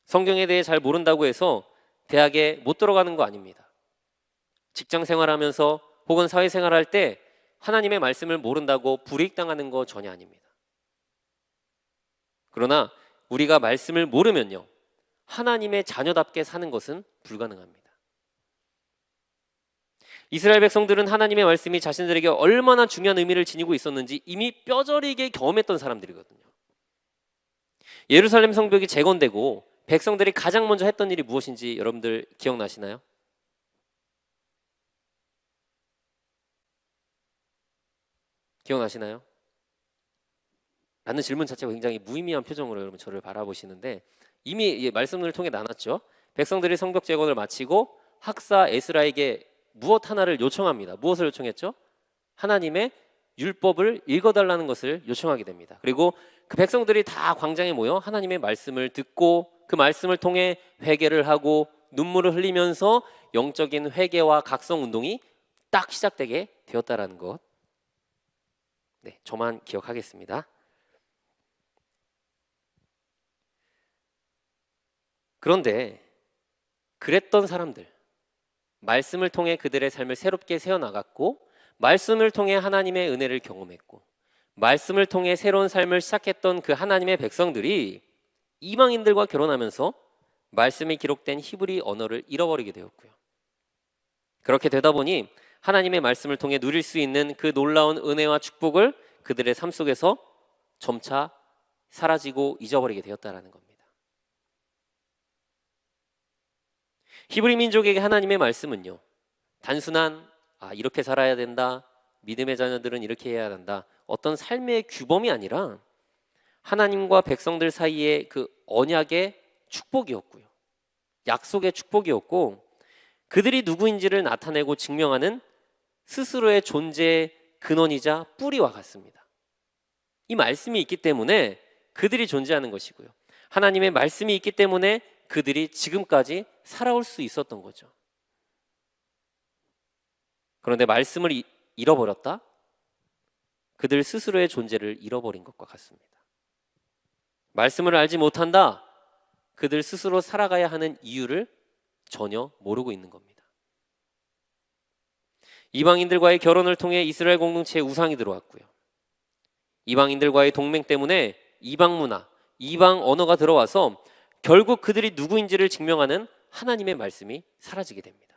성경에 대해 잘 모른다고 해서 대학에 못 들어가는 거 아닙니다. 직장 생활하면서 혹은 사회생활할 때 하나님의 말씀을 모른다고 불이익당하는 거 전혀 아닙니다. 그러나 우리가 말씀을 모르면요, 하나님의 자녀답게 사는 것은 불가능합니다. 이스라엘 백성들은 하나님의 말씀이 자신들에게 얼마나 중요한 의미를 지니고 있었는지 이미 뼈저리게 경험했던 사람들이거든요. 예루살렘 성벽이 재건되고 백성들이 가장 먼저 했던 일이 무엇인지 여러분들 기억나시나요? 기억나시나요? 라는 질문 자체가 굉장히 무의미한 표정으로 여러분 저를 바라보시는데, 이미 말씀을 통해 나눴죠. 백성들이 성벽 재건을 마치고 학사 에스라에게 무엇 하나를 요청합니다. 무엇을 요청했죠? 하나님의 율법을 읽어달라는 것을 요청하게 됩니다. 그리고 그 백성들이 다 광장에 모여 하나님의 말씀을 듣고 그 말씀을 통해 회개를 하고 눈물을 흘리면서 영적인 회개와 각성 운동이 딱 시작되게 되었다라는 것. 네, 저만 기억하겠습니다. 그런데 그랬던 사람들, 말씀을 통해 그들의 삶을 새롭게 세워나갔고, 말씀을 통해 하나님의 은혜를 경험했고, 말씀을 통해 새로운 삶을 시작했던 그 하나님의 백성들이 이방인들과 결혼하면서 말씀이 기록된 히브리 언어를 잃어버리게 되었고요. 그렇게 되다 보니 하나님의 말씀을 통해 누릴 수 있는 그 놀라운 은혜와 축복을 그들의 삶 속에서 점차 사라지고 잊어버리게 되었다는 겁니다. 히브리 민족에게 하나님의 말씀은요, 단순한 이렇게 살아야 된다, 믿음의 자녀들은 이렇게 해야 한다, 어떤 삶의 규범이 아니라 하나님과 백성들 사이의 그 언약의 축복이었고요, 약속의 축복이었고, 그들이 누구인지를 나타내고 증명하는 스스로의 존재의 근원이자 뿌리와 같습니다. 이 말씀이 있기 때문에 그들이 존재하는 것이고요, 하나님의 말씀이 있기 때문에 그들이 지금까지 살아올 수 있었던 거죠. 그런데 말씀을 잃어버렸다? 그들 스스로의 존재를 잃어버린 것과 같습니다. 말씀을 알지 못한다? 그들 스스로 살아가야 하는 이유를 전혀 모르고 있는 겁니다. 이방인들과의 결혼을 통해 이스라엘 공동체에 우상이 들어왔고요, 이방인들과의 동맹 때문에 이방 문화, 이방 언어가 들어와서 결국 그들이 누구인지를 증명하는 하나님의 말씀이 사라지게 됩니다.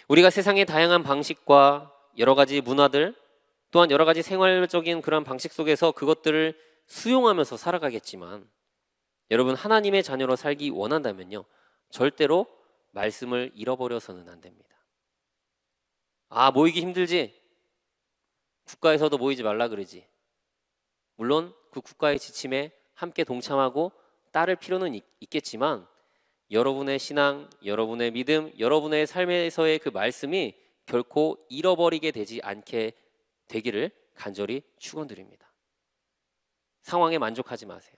우리가 세상의 다양한 방식과 여러 가지 문화들, 또한 여러 가지 생활적인 그런 방식 속에서 그것들을 수용하면서 살아가겠지만, 여러분 하나님의 자녀로 살기 원한다면요, 절대로 말씀을 잃어버려서는 안 됩니다. 모이기 힘들지? 국가에서도 모이지 말라 그러지. 물론 그 국가의 지침에 함께 동참하고 따를 필요는 있겠지만, 여러분의 신앙, 여러분의 믿음, 여러분의 삶에서의 그 말씀이 결코 잃어버리게 되지 않게 되기를 간절히 축원드립니다. 상황에 만족하지 마세요.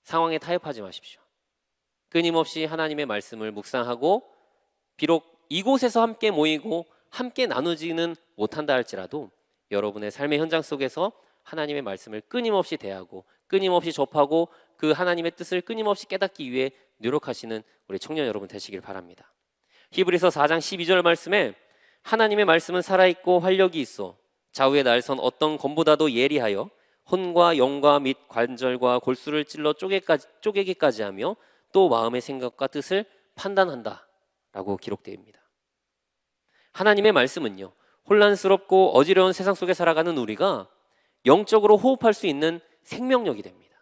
상황에 타협하지 마십시오. 끊임없이 하나님의 말씀을 묵상하고, 비록 이곳에서 함께 모이고 함께 나누지는 못한다 할지라도 여러분의 삶의 현장 속에서 하나님의 말씀을 끊임없이 대하고 끊임없이 접하고 그 하나님의 뜻을 끊임없이 깨닫기 위해 노력하시는 우리 청년 여러분 되시길 바랍니다. 히브리서 4장 12절 말씀에 하나님의 말씀은 살아있고 활력이 있어 좌우에 날선 어떤 검보다도 예리하여 혼과 영과 및 관절과 골수를 찔러 쪼개기까지 하며 또 마음의 생각과 뜻을 판단한다 라고 기록되어 있습니다. 하나님의 말씀은요, 혼란스럽고 어지러운 세상 속에 살아가는 우리가 영적으로 호흡할 수 있는 생명력이 됩니다.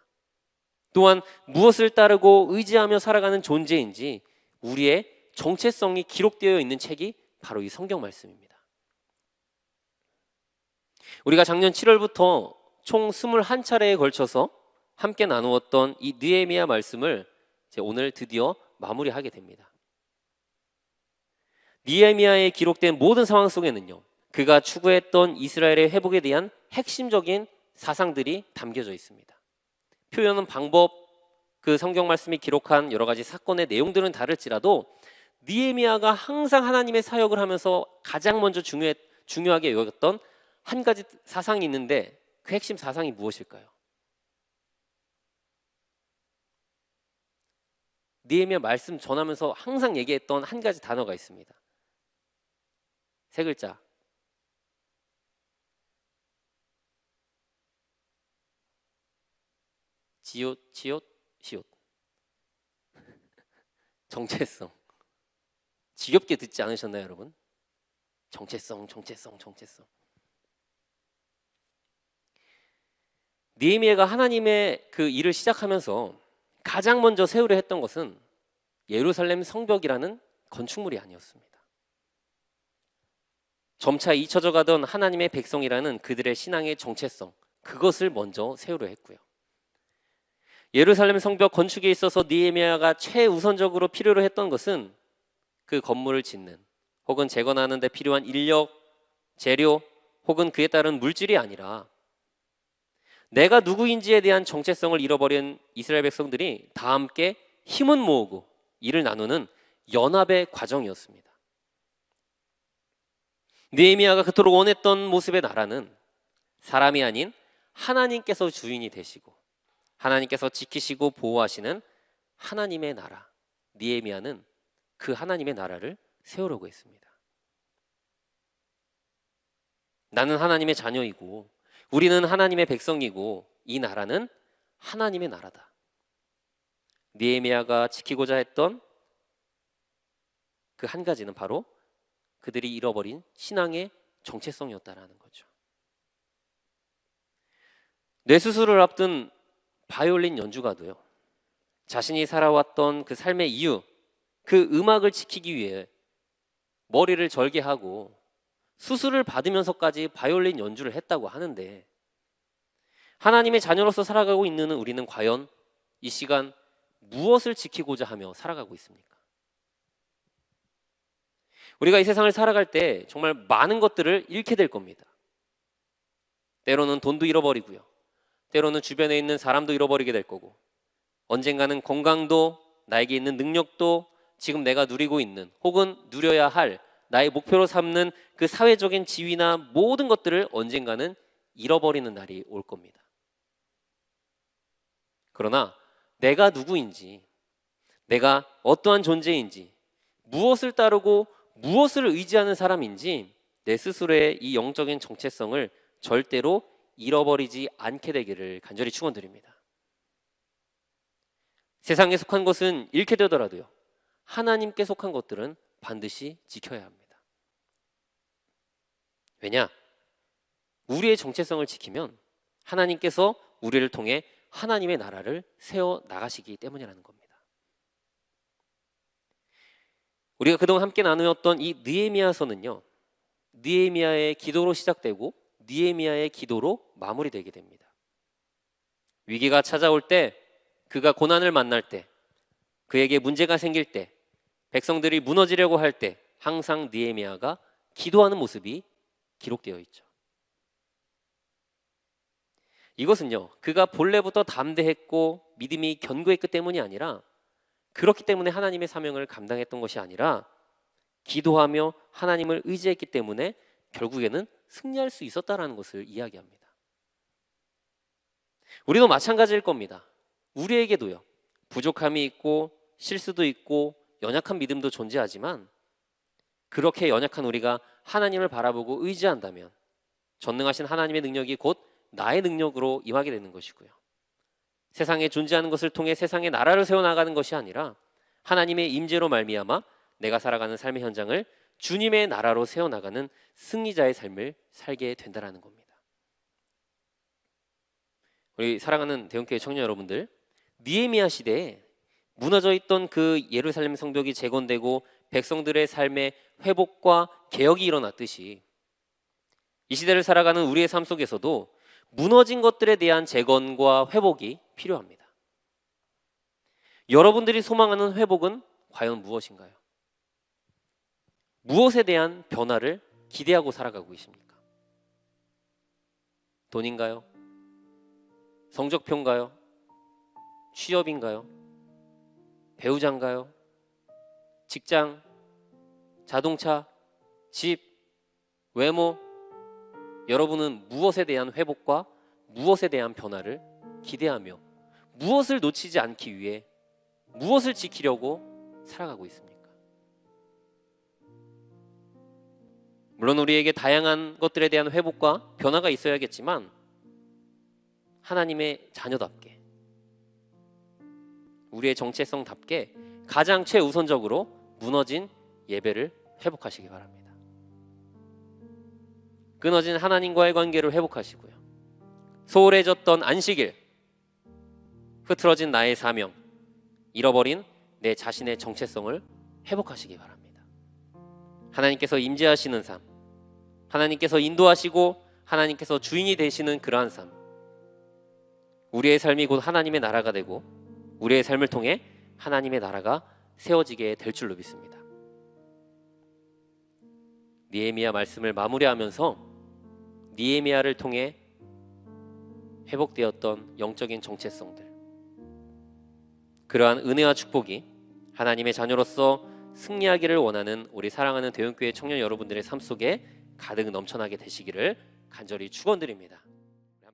또한 무엇을 따르고 의지하며 살아가는 존재인지 우리의 정체성이 기록되어 있는 책이 바로 이 성경 말씀입니다. 우리가 작년 7월부터 총 21차례에 걸쳐서 함께 나누었던 이 느헤미야 말씀을 오늘 드디어 마무리하게 됩니다. 느헤미야에 기록된 모든 상황 속에는요, 그가 추구했던 이스라엘의 회복에 대한 핵심적인 사상들이 담겨져 있습니다. 표현은 방법, 그 성경 말씀이 기록한 여러 가지 사건의 내용들은 다를지라도 느헤미야가 항상 하나님의 사역을 하면서 가장 먼저 중요하게 여겼던 한 가지 사상이 있는데, 그 핵심 사상이 무엇일까요? 느헤미야 말씀 전하면서 항상 얘기했던 한 가지 단어가 있습니다. 세 글자. 지읒, 시읒. 정체성. 지겹게 듣지 않으셨나요, 여러분? 정체성. 느헤미야가 하나님의 그 일을 시작하면서 가장 먼저 세우려 했던 것은 예루살렘 성벽이라는 건축물이 아니었습니다. 점차 잊혀져 가던 하나님의 백성이라는 그들의 신앙의 정체성, 그것을 먼저 세우려 했고요. 예루살렘 성벽 건축에 있어서 느헤미야가 최우선적으로 필요로 했던 것은 그 건물을 짓는 혹은 재건하는 데 필요한 인력, 재료 혹은 그에 따른 물질이 아니라 내가 누구인지에 대한 정체성을 잃어버린 이스라엘 백성들이 다 함께 힘은 모으고 일을 나누는 연합의 과정이었습니다. 느헤미야가 그토록 원했던 모습의 나라는 사람이 아닌 하나님께서 주인이 되시고 하나님께서 지키시고 보호하시는 하나님의 나라, 느헤미야는 그 하나님의 나라를 세우려고 했습니다. 나는 하나님의 자녀이고 우리는 하나님의 백성이고 이 나라는 하나님의 나라다. 느헤미야가 지키고자 했던 그 한 가지는 바로 그들이 잃어버린 신앙의 정체성이었다라는 거죠. 뇌수술을 앞둔 바이올린 연주가도요, 자신이 살아왔던 그 삶의 이유, 그 음악을 지키기 위해 머리를 절개하고 수술을 받으면서까지 바이올린 연주를 했다고 하는데, 하나님의 자녀로서 살아가고 있는 우리는 과연 이 시간 무엇을 지키고자 하며 살아가고 있습니까? 우리가 이 세상을 살아갈 때 정말 많은 것들을 잃게 될 겁니다. 때로는 돈도 잃어버리고요, 때로는 주변에 있는 사람도 잃어버리게 될 거고, 언젠가는 건강도, 나에게 있는 능력도, 지금 내가 누리고 있는 혹은 누려야 할 나의 목표로 삼는 그 사회적인 지위나 모든 것들을 언젠가는 잃어버리는 날이 올 겁니다. 그러나 내가 누구인지, 내가 어떠한 존재인지, 무엇을 따르고 무엇을 의지하는 사람인지 내 스스로의 이 영적인 정체성을 절대로 잃어버리지 않게 되기를 간절히 축원드립니다. 세상에 속한 것은 잃게 되더라도요, 하나님께 속한 것들은 반드시 지켜야 합니다. 왜냐? 우리의 정체성을 지키면 하나님께서 우리를 통해 하나님의 나라를 세워 나가시기 때문이라는 겁니다. 우리가 그동안 함께 나누었던 이 느헤미야서는요, 느헤미야의 기도로 시작되고 느헤미야의 기도로 마무리되게 됩니다. 위기가 찾아올 때, 그가 고난을 만날 때, 그에게 문제가 생길 때, 백성들이 무너지려고 할 때 항상 느헤미야가 기도하는 모습이 기록되어 있죠. 이것은요, 그가 본래부터 담대했고 믿음이 견고했기 때문이 아니라, 그렇기 때문에 하나님의 사명을 감당했던 것이 아니라, 기도하며 하나님을 의지했기 때문에 결국에는 승리할 수 있었다라는 것을 이야기합니다. 우리도 마찬가지일 겁니다. 우리에게도요, 부족함이 있고 실수도 있고 연약한 믿음도 존재하지만, 그렇게 연약한 우리가 하나님을 바라보고 의지한다면 전능하신 하나님의 능력이 곧 나의 능력으로 임하게 되는 것이고요, 세상에 존재하는 것을 통해 세상의 나라를 세워나가는 것이 아니라 하나님의 임재로 말미암아 내가 살아가는 삶의 현장을 주님의 나라로 세워나가는 승리자의 삶을 살게 된다는 겁니다. 우리 사랑하는 대형교회 청년 여러분들, 느헤미야 시대에 무너져 있던 그 예루살렘 성벽이 재건되고 백성들의 삶의 회복과 개혁이 일어났듯이, 이 시대를 살아가는 우리의 삶 속에서도 무너진 것들에 대한 재건과 회복이 필요합니다. 여러분들이 소망하는 회복은 과연 무엇인가요? 무엇에 대한 변화를 기대하고 살아가고 계십니까? 돈인가요? 성적표인가요? 취업인가요? 배우자인가요? 직장, 자동차, 집, 외모, 여러분은 무엇에 대한 회복과 무엇에 대한 변화를 기대하며 무엇을 놓치지 않기 위해 무엇을 지키려고 살아가고 있습니까? 물론 우리에게 다양한 것들에 대한 회복과 변화가 있어야겠지만, 하나님의 자녀답게, 우리의 정체성답게 가장 최우선적으로 무너진 예배를 회복하시기 바랍니다. 끊어진 하나님과의 관계를 회복하시고요, 소홀해졌던 안식일, 흐트러진 나의 사명, 잃어버린 내 자신의 정체성을 회복하시기 바랍니다. 하나님께서 임재하시는 삶, 하나님께서 인도하시고 하나님께서 주인이 되시는 그러한 삶, 우리의 삶이 곧 하나님의 나라가 되고 우리의 삶을 통해 하나님의 나라가 세워지게 될 줄로 믿습니다. 느헤미야 말씀을 마무리하면서 느헤미야를 통해 회복되었던 영적인 정체성들, 그러한 은혜와 축복이 하나님의 자녀로서 승리하기를 원하는 우리 사랑하는 대형교회 청년 여러분들의 삶 속에 가득 넘쳐나게 되시기를 간절히 축원드립니다.